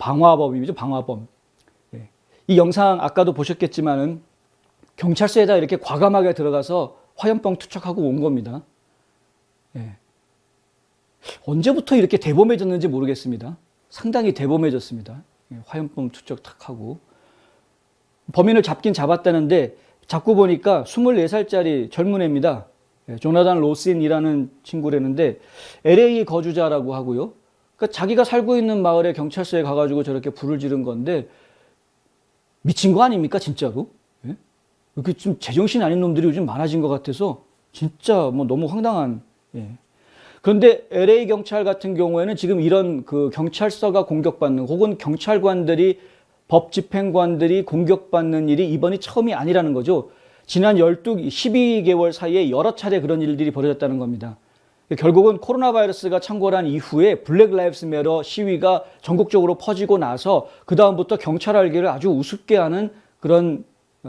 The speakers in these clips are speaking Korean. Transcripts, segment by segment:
방화범이죠, 방화범. 예. 이 영상 아까도 보셨겠지만은 경찰서에다 이렇게 과감하게 들어가서 화염병 투척하고 온 겁니다. 예. 언제부터 이렇게 대범해졌는지 모르겠습니다. 상당히 대범해졌습니다. 예. 화염병 투척 탁 하고. 범인을 잡긴 잡았다는데 잡고 보니까 24살짜리 젊은 애입니다. 예. 조나단 로신이라는 친구라는데 LA 거주자라고 하고요. 그러니까 자기가 살고 있는 마을에 경찰서에 가가지고 저렇게 불을 지른 건데 미친 거 아닙니까 진짜로? 예? 이렇게 좀 제정신 아닌 놈들이 요즘 많아진 것 같아서 진짜 뭐 너무 황당한. 예. 그런데 LA 경찰 같은 경우에는 지금 이런 그 경찰서가 공격받는 혹은 경찰관들이 법 집행관들이 공격받는 일이 이번이 처음이 아니라는 거죠. 지난 12개월 사이에 여러 차례 그런 일들이 벌어졌다는 겁니다. 결국은 코로나 바이러스가 창궐한 이후에 블랙 라이브스 매터 시위가 전국적으로 퍼지고 나서 그 다음부터 경찰 알기를 아주 우습게 하는 그런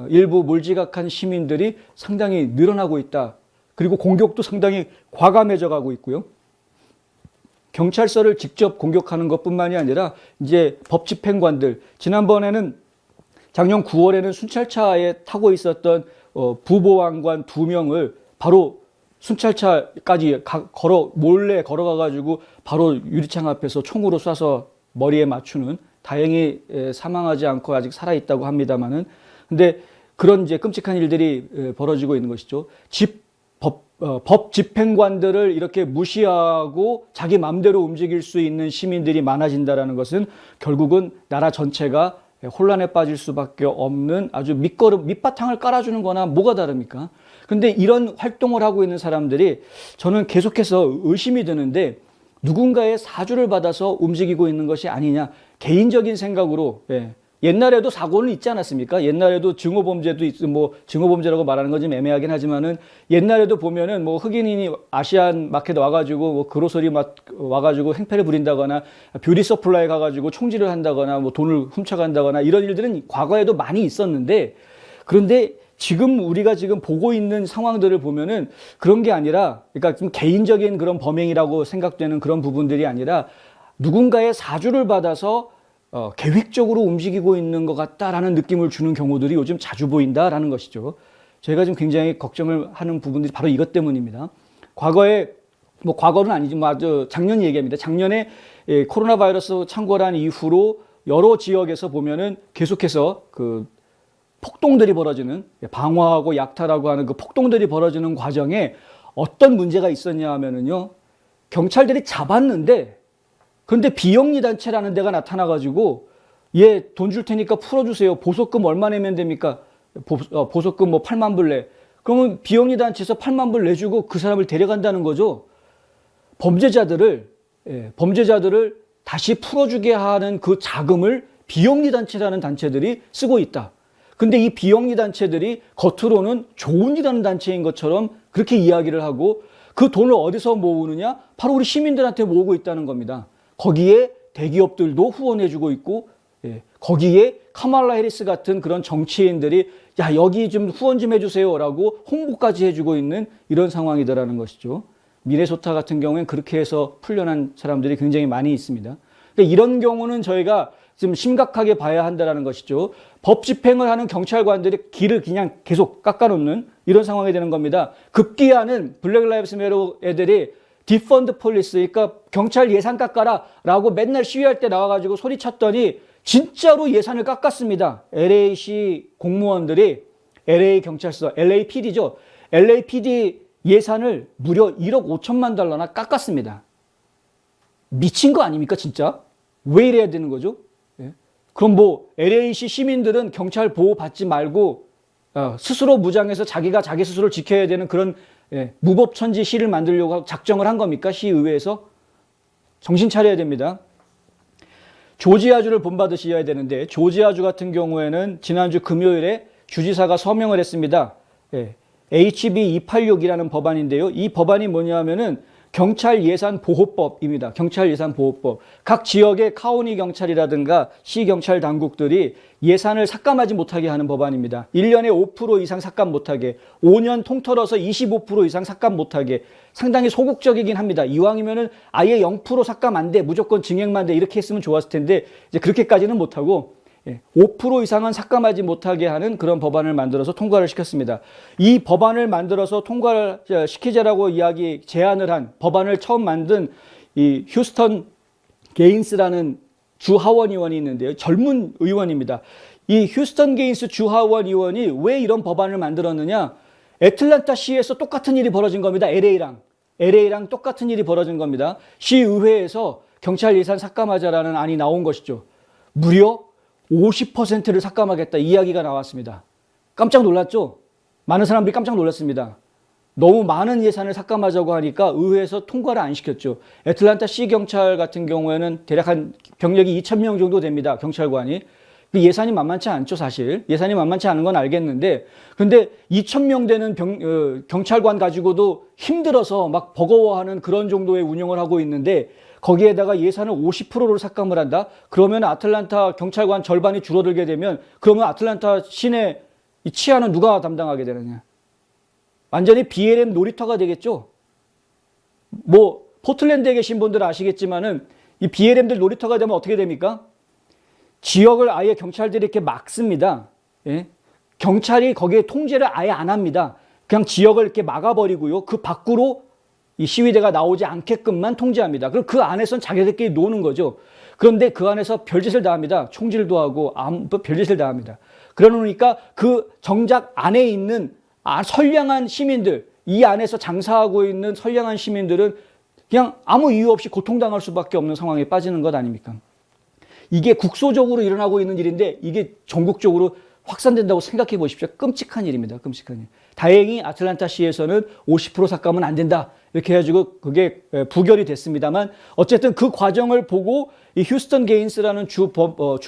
일부 몰지각한 시민들이 상당히 늘어나고 있다. 그리고 공격도 상당히 과감해져 가고 있고요. 경찰서를 직접 공격하는 것뿐만이 아니라 이제 법 집행관들, 지난번에는 작년 9월에는 순찰차에 타고 있었던 부보안관 2명을 바로 순찰차까지 몰래 걸어가가지고 바로 유리창 앞에서 총으로 쏴서 머리에 맞추는, 다행히 사망하지 않고 아직 살아있다고 합니다만은, 근데 그런 이제 끔찍한 일들이 벌어지고 있는 것이죠. 법 집행관들을 이렇게 무시하고 자기 마음대로 움직일 수 있는 시민들이 많아진다는 것은 결국은 나라 전체가 혼란에 빠질 수밖에 없는 아주 밑바탕을 깔아주는 거나 뭐가 다릅니까? 근데 이런 활동을 하고 있는 사람들이 저는 계속해서 의심이 드는데 누군가의 사주를 받아서 움직이고 있는 것이 아니냐, 개인적인 생각으로. 옛날에도 사고는 있지 않았습니까? 옛날에도 증오범죄도 있고, 뭐 증오범죄라고 말하는 건 좀 애매하긴 하지만은 옛날에도 보면은 뭐 흑인인이 아시안 마켓 와가지고 뭐 그로서리 와가지고 행패를 부린다거나 뷰티 서플라이 가가지고 총질을 한다거나 뭐 돈을 훔쳐간다거나 이런 일들은 과거에도 많이 있었는데, 그런데 지금 우리가 지금 보고 있는 상황들을 보면은 그런 게 아니라, 그러니까 좀 개인적인 그런 범행이라고 생각되는 그런 부분들이 아니라 누군가의 사주를 받아서 계획적으로 움직이고 있는 것 같다라는 느낌을 주는 경우들이 요즘 자주 보인다라는 것이죠. 저희가 좀 굉장히 걱정을 하는 부분들이 바로 이것 때문입니다. 과거에, 뭐 과거는 아니지, 뭐 아주 작년 얘기입니다. 작년에 코로나 바이러스 창궐한 이후로 여러 지역에서 보면은 계속해서 그 폭동들이 벌어지는, 방화하고 약탈하고 하는 그 폭동들이 벌어지는 과정에 어떤 문제가 있었냐 하면은요, 경찰들이 잡았는데 그런데 비영리 단체라는 데가 나타나가지고 얘 돈 줄 테니까 풀어주세요. 보석금 얼마 내면 됩니까? 보석금 뭐 8만 불 내. 그러면 비영리 단체에서 8만 불 내주고 그 사람을 데려간다는 거죠. 범죄자들을 다시 풀어주게 하는 그 자금을 비영리 단체라는 단체들이 쓰고 있다. 근데 이 비영리 단체들이 겉으로는 좋은 일 하는 단체인 것처럼 그렇게 이야기를 하고 그 돈을 어디서 모으느냐? 바로 우리 시민들한테 모으고 있다는 겁니다. 거기에 대기업들도 후원해주고 있고, 거기에 카말라 해리스 같은 그런 정치인들이 야, 여기 좀 후원 좀 해주세요라고 홍보까지 해주고 있는 이런 상황이더라는 것이죠. 미네소타 같은 경우엔 그렇게 해서 풀려난 사람들이 굉장히 많이 있습니다. 그러니까 이런 경우는 저희가 지금 심각하게 봐야 한다는 것이죠. 법 집행을 하는 경찰관들이 길을 그냥 계속 깎아놓는 이런 상황이 되는 겁니다. 급기야는 블랙 라이브스 매터 애들이 디펀드 폴리스, 그러니까 경찰 예산 깎아라 라고 맨날 시위할 때 나와가지고 소리쳤더니 진짜로 예산을 깎았습니다. LA시 공무원들이 LA 경찰서, LAPD죠. LAPD 예산을 무려 1억 5천만 달러나 깎았습니다. 미친 거 아닙니까 진짜? 왜 이래야 되는 거죠? 그럼 뭐 LA시 시민들은 경찰 보호 받지 말고 스스로 무장해서 자기가 자기 스스로를 지켜야 되는 그런 무법천지 시를 만들려고 작정을 한 겁니까? 시의회에서? 정신 차려야 됩니다. 조지아주를 본받으셔야 되는데, 조지아주 같은 경우에는 지난주 금요일에 주지사가 서명을 했습니다. HB 286이라는 법안인데요. 이 법안이 뭐냐 하면은 경찰 예산 보호법입니다. 경찰 예산 보호법. 각 지역의 카운티 경찰이라든가 시 경찰 당국들이 예산을 삭감하지 못하게 하는 법안입니다. 1년에 5% 이상 삭감 못하게, 5년 통틀어서 25% 이상 삭감 못하게. 상당히 소극적이긴 합니다. 이왕이면은 아예 0% 삭감 안 돼, 무조건 증액만 돼, 이렇게 했으면 좋았을 텐데 이제 그렇게까지는 못하고 5% 이상은 삭감하지 못하게 하는 그런 법안을 만들어서 통과를 시켰습니다. 이 법안을 만들어서 통과를 시키자라고 제안을 한 법안을 처음 만든 이 휴스턴 게인스라는 주 하원 의원이 있는데요. 젊은 의원입니다. 이 휴스턴 게인스 주 하원 의원이 왜 이런 법안을 만들었느냐? 애틀랜타 시에서 똑같은 일이 벌어진 겁니다. LA랑 똑같은 일이 벌어진 겁니다. 시의회에서 경찰 예산 삭감하자라는 안이 나온 것이죠. 무려 50%를 삭감하겠다 이야기가 나왔습니다. 깜짝 놀랐죠? 많은 사람들이 깜짝 놀랐습니다. 너무 많은 예산을 삭감하자고 하니까 의회에서 통과를 안 시켰죠. 애틀랜타 시 경찰 같은 경우에는 대략 한 병력이 2,000명 정도 됩니다. 경찰관이. 예산이 만만치 않죠, 사실. 예산이 만만치 않은 건 알겠는데, 근데 2,000명 되는 경찰관 가지고도 힘들어서 막 버거워하는 그런 정도의 운영을 하고 있는데, 거기에다가 예산을 50%를 삭감을 한다? 그러면 아틀란타 경찰관 절반이 줄어들게 되면, 그러면 아틀란타 시내 이 치안은 누가 담당하게 되느냐? 완전히 BLM 놀이터가 되겠죠? 뭐, 포틀랜드에 계신 분들은 아시겠지만은, 이 BLM들 놀이터가 되면 어떻게 됩니까? 지역을 아예 경찰들이 이렇게 막습니다. 예? 경찰이 거기에 통제를 아예 안 합니다. 그냥 지역을 이렇게 막아버리고요. 그 밖으로 이 시위대가 나오지 않게끔만 통제합니다. 그럼 그 안에선 자기들끼리 노는 거죠. 그런데 그 안에서 별짓을 다 합니다. 총질도 하고 별짓을 다 합니다. 그러니까 그 정작 안에 있는 선량한 시민들, 이 안에서 장사하고 있는 선량한 시민들은 그냥 아무 이유 없이 고통당할 수밖에 없는 상황에 빠지는 것 아닙니까? 이게 국소적으로 일어나고 있는 일인데 이게 전국적으로 확산된다고 생각해 보십시오. 끔찍한 일입니다. 끔찍한 일. 다행히 아틀란타시에서는 50% 삭감은 안 된다. 이렇게 해가지고 그게 부결이 됐습니다만 어쨌든 그 과정을 보고 이 휴스턴 게인스라는 주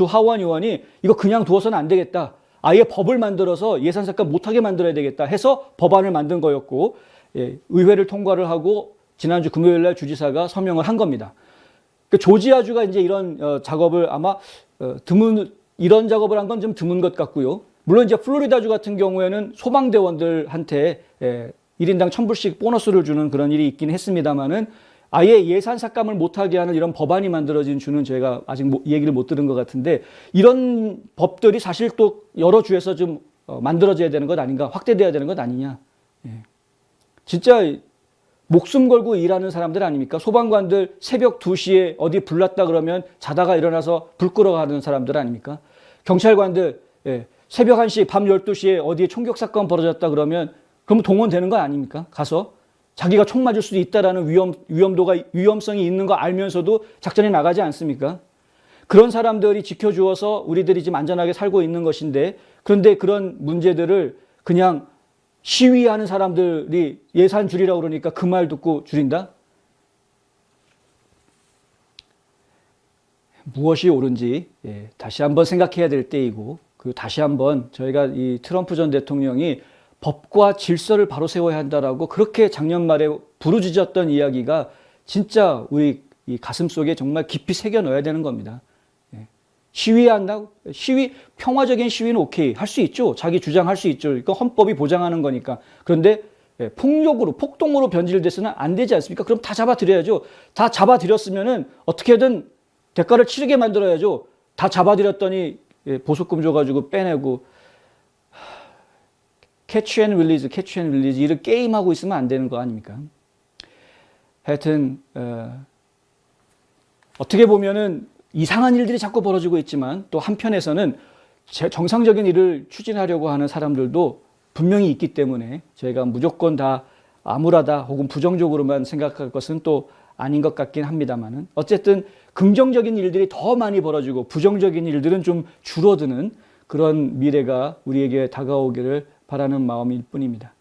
하원 의원이 이거 그냥 두어서는 안 되겠다. 아예 법을 만들어서 예산 삭감 못하게 만들어야 되겠다 해서 법안을 만든 거였고, 의회를 통과를 하고 지난주 금요일 날 주지사가 서명을 한 겁니다. 조지아주가 이제 이런 작업을 아마 이런 작업을 한 건 좀 드문 것 같고요. 물론 이제 플로리다주 같은 경우에는 소방대원들한테 1인당 1,000불씩 보너스를 주는 그런 일이 있긴 했습니다만은 아예 예산 삭감을 못하게 하는 이런 법안이 만들어진 주는 저희가 아직 얘기를 못 들은 것 같은데, 이런 법들이 사실 또 여러 주에서 좀 만들어져야 되는 것 아닌가, 확대돼야 되는 것 아니냐. 진짜 목숨 걸고 일하는 사람들 아닙니까? 소방관들 새벽 2시에 어디 불났다 그러면 자다가 일어나서 불 끄러가는 사람들 아닙니까? 경찰관들 새벽 1시, 밤 12시에 어디에 총격 사건 벌어졌다 그러면 그럼 동원되는 거 아닙니까? 가서 자기가 총 맞을 수도 있다라는 위험성이 있는 거 알면서도 작전에 나가지 않습니까? 그런 사람들이 지켜주어서 우리들이 지금 안전하게 살고 있는 것인데, 그런데 그런 문제들을 그냥 시위하는 사람들이 예산 줄이라고 그러니까 그 말 듣고 줄인다? 무엇이 옳은지 다시 한번 생각해야 될 때이고, 다시 한번 저희가 이 트럼프 전 대통령이 법과 질서를 바로 세워야 한다라고 그렇게 작년 말에 부르짖었던 이야기가 진짜 우리 이 가슴 속에 정말 깊이 새겨 넣어야 되는 겁니다. 시위한다고? 평화적인 시위는 오케이. 할 수 있죠. 자기 주장할 수 있죠. 이거 헌법이 보장하는 거니까. 그런데 폭동으로 변질돼서는 안 되지 않습니까? 그럼 다 잡아들여야죠. 다 잡아들였으면은 어떻게든 대가를 치르게 만들어야죠. 다 잡아들였더니 보석금 줘가지고 빼내고, 캐치 앤 릴리즈 이런 게임하고 있으면 안 되는 거 아닙니까? 하여튼 어떻게 보면은 이상한 일들이 자꾸 벌어지고 있지만 또 한편에서는 정상적인 일을 추진하려고 하는 사람들도 분명히 있기 때문에 저희가 무조건 다 암울하다 혹은 부정적으로만 생각할 것은 또 아닌 것 같긴 합니다만은, 어쨌든 긍정적인 일들이 더 많이 벌어지고 부정적인 일들은 좀 줄어드는 그런 미래가 우리에게 다가오기를 바라는 마음일 뿐입니다.